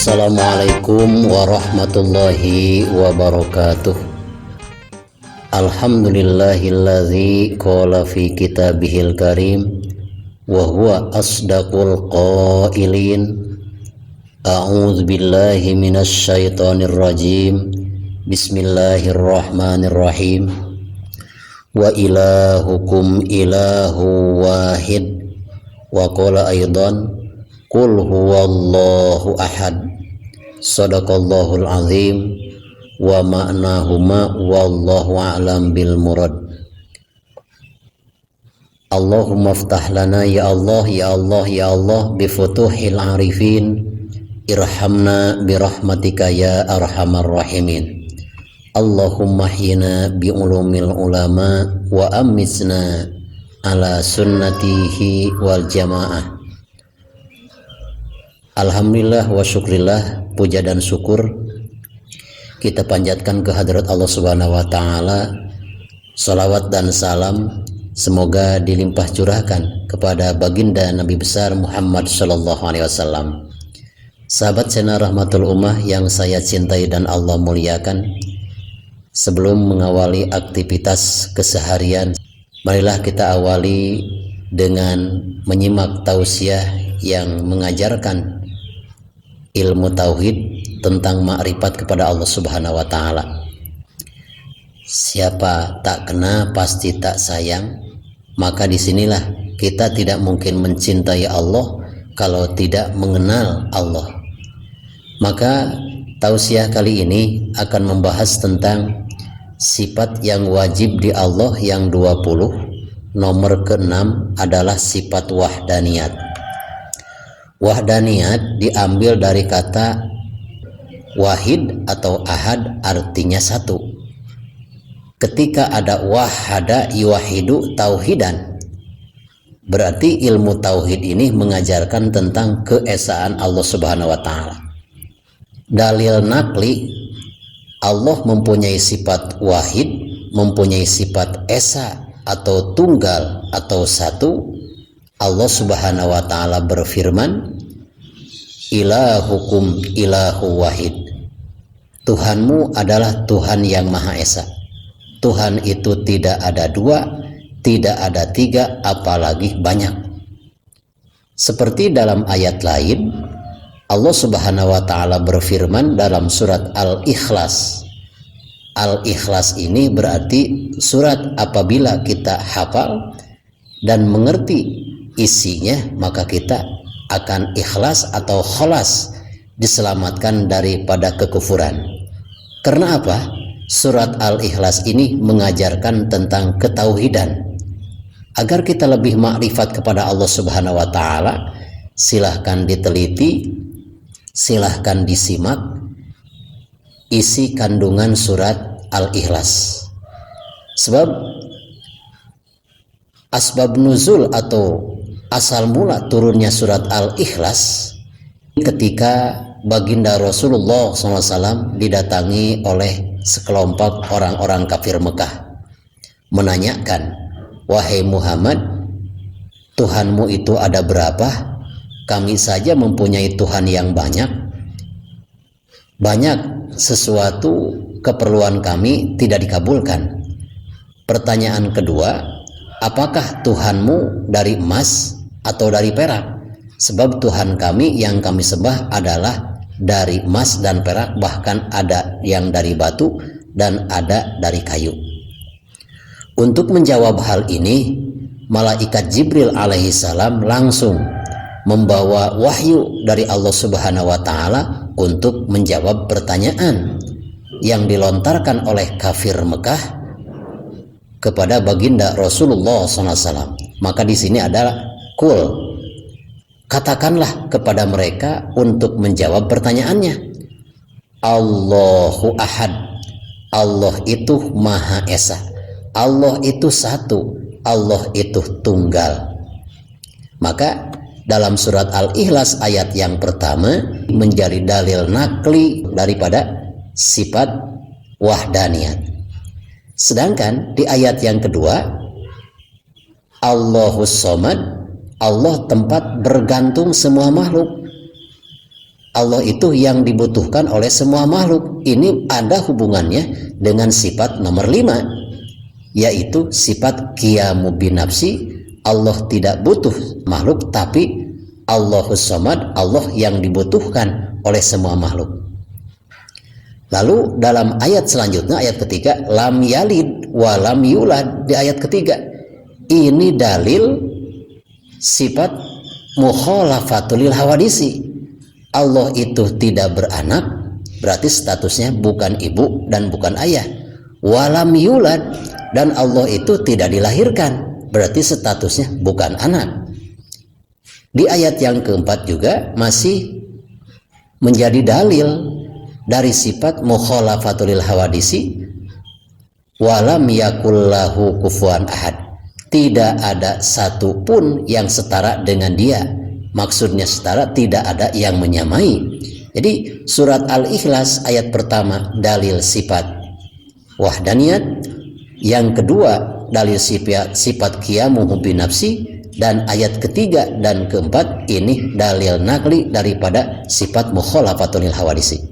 Assalamualaikum warahmatullahi wabarakatuh. Alhamdulillahilladzi qala fi kitabihil karim wa huwa asdaqul qailin. A'udzu billahi minasy syaithanir rajim. Bismillahirrahmanirrahim. Wa ilahukum ilahu wahid. Wa qala aidan qul huwallahu ahad. Shadaqallahul azim. Wa ma'nahuma wallahu a'lam bil murad. Allahumma aftah lana ya Allah ya Allah ya Allah bi futuhil arifin. Irhamna bi rahmatika ya arhamar rahimin. Allahumma hina bi ulumil ulama wa amizna ala sunnatihi wal jamaah. Alhamdulillah wa syukrillah, puja dan syukur kita panjatkan kehadirat Allah Subhanahu wa taala. Salawat dan salam semoga dilimpah curahkan kepada baginda Nabi besar Muhammad sallallahu alaihi wasallam. Sahabat channel Rahmatul Ummah yang saya cintai dan Allah muliakan, sebelum mengawali aktivitas keseharian, marilah kita awali dengan menyimak tausiah yang mengajarkan ilmu tauhid tentang makrifat kepada Allah Subhanahu wa taala. Siapa tak kenal pasti tak sayang, maka disinilah kita tidak mungkin mencintai Allah kalau tidak mengenal Allah. Maka tausiah kali ini akan membahas tentang sifat yang wajib di Allah yang 20. Nomor ke-6 adalah sifat wahdaniyat. Wahdaniyat diambil dari kata wahid atau ahad, artinya satu. Ketika ada wahada yuwahidu tauhidan, berarti ilmu tauhid ini mengajarkan tentang keesaan Allah Subhanahu wa taala. Dalil nakli, Allah mempunyai sifat wahid, mempunyai sifat esa atau tunggal atau satu. Allah Subhanahu wa taala berfirman, ilahukum ilahu wahid. Tuhanmu adalah Tuhan yang Maha Esa. Tuhan itu tidak ada dua, tidak ada tiga, apalagi banyak. Seperti dalam ayat lain, Allah Subhanahu wa taala berfirman dalam surat Al-Ikhlas. Al-Ikhlas ini berarti surat apabila kita hafal dan mengerti isinya, maka kita akan ikhlas atau kholas, diselamatkan daripada kekufuran. Karena apa? Surat Al-Ikhlas ini mengajarkan tentang ketauhidan. Agar kita lebih makrifat kepada Allah Subhanahu wa taala, silahkan diteliti, silahkan disimak isi kandungan surat Al-Ikhlas. Sebab asbab nuzul atau asal mula turunnya surat Al-Ikhlas ketika baginda Rasulullah SAW didatangi oleh sekelompok orang-orang kafir Mekah, menanyakan, wahai Muhammad, Tuhanmu itu ada berapa? Kami saja mempunyai Tuhan yang banyak. Banyak sesuatu keperluan kami tidak dikabulkan. Pertanyaan kedua, apakah Tuhanmu dari emas atau dari perak? Sebab Tuhan kami yang kami sembah adalah dari emas dan perak, bahkan ada yang dari batu dan ada dari kayu. Untuk menjawab hal ini, malaikat Jibril alaihissalam langsung membawa wahyu dari Allah Subhanahu wa taala untuk menjawab pertanyaan yang dilontarkan oleh kafir Mekah kepada baginda Rasulullah SAW. Maka di sini adalah kul, katakanlah kepada mereka untuk menjawab pertanyaannya. Allahu ahad, Allah itu Maha Esa, Allah itu satu, Allah itu tunggal. Maka dalam surat Al-Ikhlas ayat yang pertama menjadi dalil nakli daripada sifat wahdaniyat. Sedangkan di ayat yang kedua, Allahus Somad, Allah tempat bergantung semua makhluk. Allah itu yang dibutuhkan oleh semua makhluk. Ini ada hubungannya dengan sifat nomor 5, yaitu sifat qiyamu binafsi. Allah tidak butuh makhluk, tapi Allahus Samad, Allah yang dibutuhkan oleh semua makhluk. Lalu dalam ayat selanjutnya, ayat ketiga, lam yalid wa lam yulad, di ayat ketiga ini dalil sifat mukhalafatul lil hawadisi. Allah itu tidak beranak, berarti statusnya bukan ibu dan bukan ayah. Walam yulad, dan Allah itu tidak dilahirkan, berarti statusnya bukan anak. Di ayat yang keempat juga masih menjadi dalil dari sifat mukhalafatul lil hawadisi. Walam yakullahu kufuwan ahad, tidak ada satupun yang setara dengan dia. Maksudnya setara, tidak ada yang menyamai. Jadi surat Al-Ikhlas ayat pertama dalil sifat wahdaniyat, yang kedua dalil sifat qiyamuhu binafsi, dan ayat ketiga dan keempat ini dalil nakli daripada sifat mukhalafatul lil hawadisi.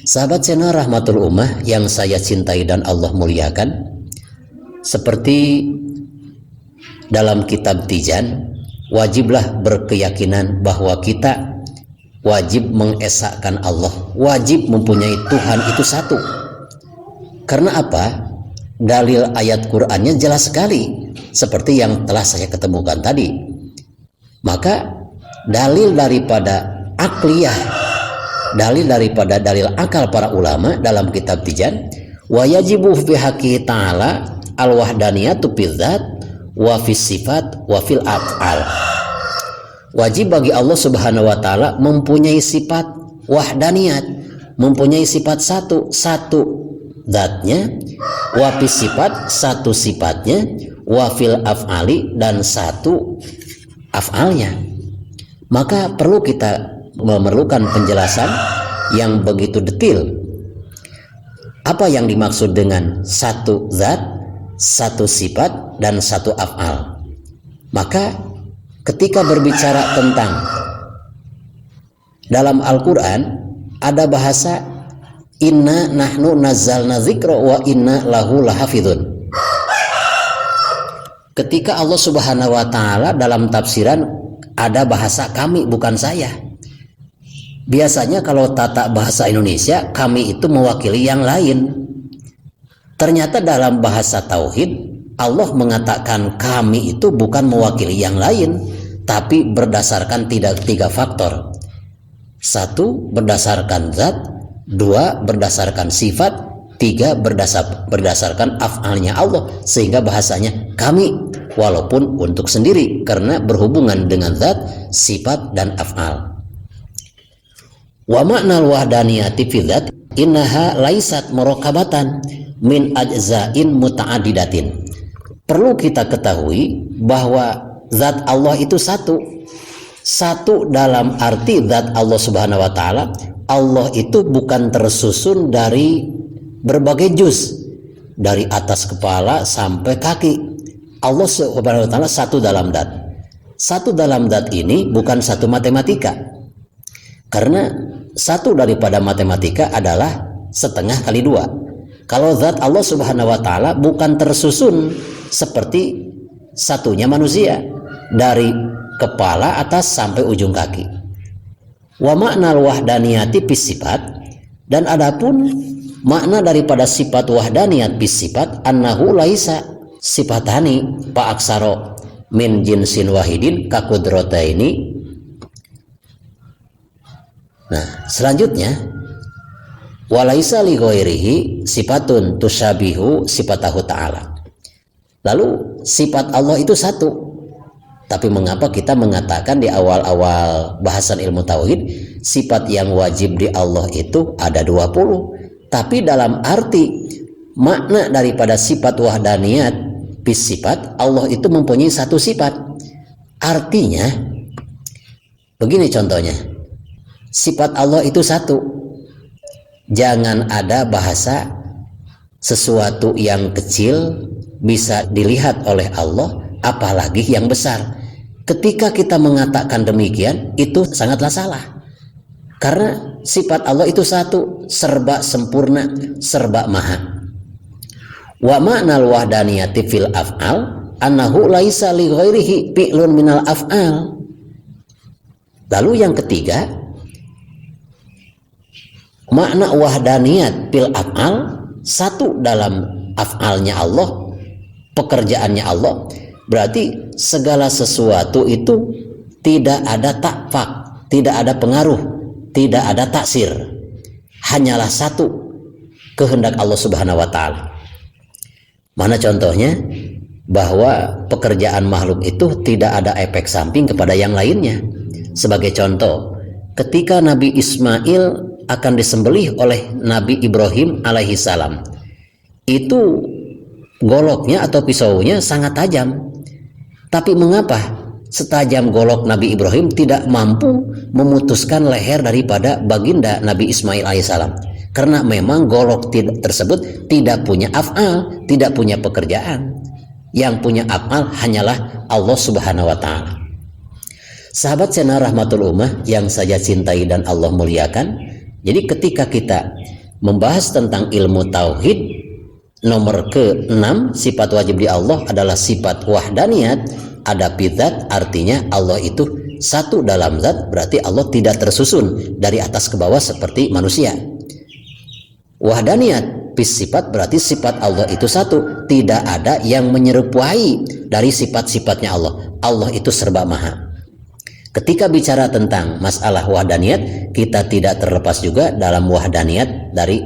Sahabat channel Rahmatul Ummah yang saya cintai dan Allah muliakan, seperti dalam kitab Tijan, wajiblah berkeyakinan bahwa kita wajib mengesahkan Allah, wajib mempunyai Tuhan itu satu. Karena apa? Dalil ayat Qur'annya jelas sekali, seperti yang telah saya ketemukan tadi. Maka dalil daripada akliyah, dalil akal para ulama dalam kitab Tijan, wa yajibu fi haqqi ta'ala al-wahdaniyatu bidzat wa fis sifat wa fil af'al. Wajib bagi Allah Subhanahu wa taala mempunyai sifat wahdaniyat, mempunyai sifat satu zatnya, wa fis sifat satu sifatnya, wa fil af'ali dan satu af'alnya. Maka perlu kita memerlukan penjelasan yang begitu detail. Apa yang dimaksud dengan satu zat, satu sifat, dan satu af'al? Maka ketika berbicara tentang dalam Al-Quran, ada bahasa inna nahnu nazzalna dzikra wa inna lahu lahafidhun. Ketika Allah Subhanahu wa taala dalam tafsiran ada bahasa kami, bukan saya. Biasanya kalau tata bahasa Indonesia, kami itu mewakili yang lain. Ternyata dalam bahasa tauhid, Allah mengatakan kami itu bukan mewakili yang lain, tapi berdasarkan tiga faktor. Satu, berdasarkan zat. Dua, berdasarkan sifat. Tiga, berdasarkan af'alnya Allah, sehingga bahasanya kami, walaupun untuk sendiri, karena berhubungan dengan zat, sifat, dan af'al. Wa ma'nal wahdaniyati fi dzat innaha laisat muraqabatan min ajza'in muta'addidatin. Perlu kita ketahui bahwa zat Allah itu satu dalam arti zat Allah Subhanahu wa taala. Allah itu bukan tersusun dari berbagai juz, dari atas kepala sampai kaki. Allah Subhanahu wa taala satu dalam zat. Satu dalam zat ini bukan satu matematika. Karena satu daripada matematika adalah setengah kali dua. Kalau zat Allah Subhanahu wa taala bukan tersusun seperti satunya manusia, dari kepala atas sampai ujung kaki. Wa ma'nal wahdaniyati bis sifat, dan adapun makna daripada sifat wahdaniyat bis sifat annahu laisa sifatani fa aksaro min jinsin wahidin kaqudrataini. Nah, selanjutnya walaisa li ghairihi sifatun tusyabihu sifatahu ta'ala. Lalu sifat Allah itu satu. Tapi mengapa kita mengatakan di awal-awal bahasan ilmu tauhid sifat yang wajib di Allah itu ada 20? Tapi dalam arti makna daripada sifat wahdaniyat bis sifat, Allah itu mempunyai satu sifat. Artinya begini contohnya. Sifat Allah itu satu. Jangan ada bahasa sesuatu yang kecil bisa dilihat oleh Allah, apalagi yang besar. Ketika kita mengatakan demikian, itu sangatlah salah. Karena sifat Allah itu satu, serba sempurna, serba maha. Wa ma'nal wahdaniyati fil af'al annahu laisa li ghairihi fi'lun minal af'al. Lalu yang ketiga, makna wahdaniyat fil af'al, satu dalam af'alnya Allah, pekerjaannya Allah, berarti segala sesuatu itu tidak ada takfak, tidak ada pengaruh, tidak ada taksir, hanyalah satu kehendak Allah Subhanahu wa Ta'ala. Mana contohnya? Bahwa pekerjaan makhluk itu tidak ada efek samping kepada yang lainnya. Sebagai contoh, ketika Nabi Ismail akan disembelih oleh Nabi Ibrahim alaihi salam, itu goloknya atau pisaunya sangat tajam. Tapi mengapa setajam golok Nabi Ibrahim tidak mampu memutuskan leher daripada baginda Nabi Ismail alaihissalam? Karena memang golok tersebut tidak punya af'al, tidak punya pekerjaan. Yang punya af'al hanyalah Allah Subhanahu wa Ta'ala. Sahabat channel Rahmatul Ummah yang saya cintai dan Allah muliakan, jadi ketika kita membahas tentang ilmu tauhid, nomor ke-6 sifat wajib di Allah adalah sifat wahdaniyat. Ada bidzat, artinya Allah itu satu dalam zat, berarti Allah tidak tersusun dari atas ke bawah seperti manusia. Wahdaniyat bis sifat, berarti sifat Allah itu satu, tidak ada yang menyerupai dari sifat-sifatnya Allah. Allah itu serba maha. Ketika bicara tentang masalah wahdaniyat, kita tidak terlepas juga dalam wahdaniyat dari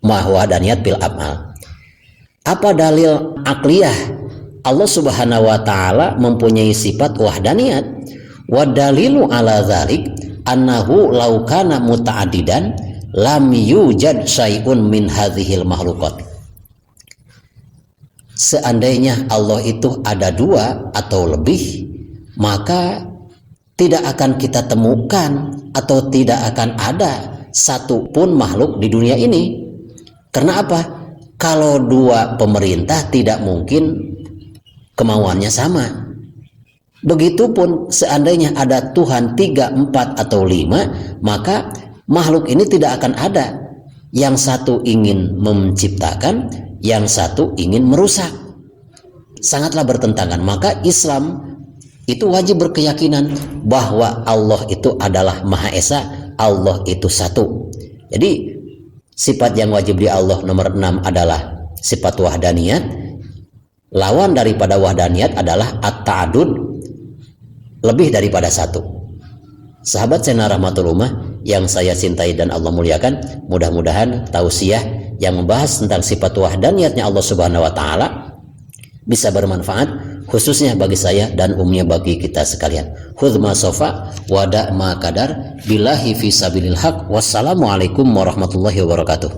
wahdaniyat bil af'al. Apa dalil akliyah Allah Subhanahu wa Ta'ala mempunyai sifat wahdaniyat? Wa dalilu ala dzalik annahu law kana muta'addidan lam yujad syai'un min hadhil makhluqat. Seandainya Allah itu ada dua atau lebih, maka tidak akan kita temukan atau tidak akan ada satu pun makhluk di dunia ini. Karena apa? Kalau dua pemerintah tidak mungkin kemauannya sama. Begitupun seandainya ada Tuhan 3, 4 atau 5, maka makhluk ini tidak akan ada. Yang satu ingin menciptakan, yang satu ingin merusak. Sangatlah bertentangan. Maka Islam itu wajib berkeyakinan bahwa Allah itu adalah Maha Esa, Allah itu satu. Jadi sifat yang wajib di Allah nomor 6 adalah sifat wahdaniyat. Lawan daripada wahdaniyat adalah at-ta'adud, lebih daripada satu. Sahabat channel Rahmatul Ummah yang saya cintai dan Allah muliakan, mudah-mudahan tausiah yang membahas tentang sifat wahdaniyatnya Allah Subhanahu wa Ta'ala bisa bermanfaat, khususnya bagi saya dan umumnya bagi kita sekalian. Khudh ma sofa wada ma kadar billahi fi sabilil haq. Wassalamualaikum warahmatullahi wabarakatuh.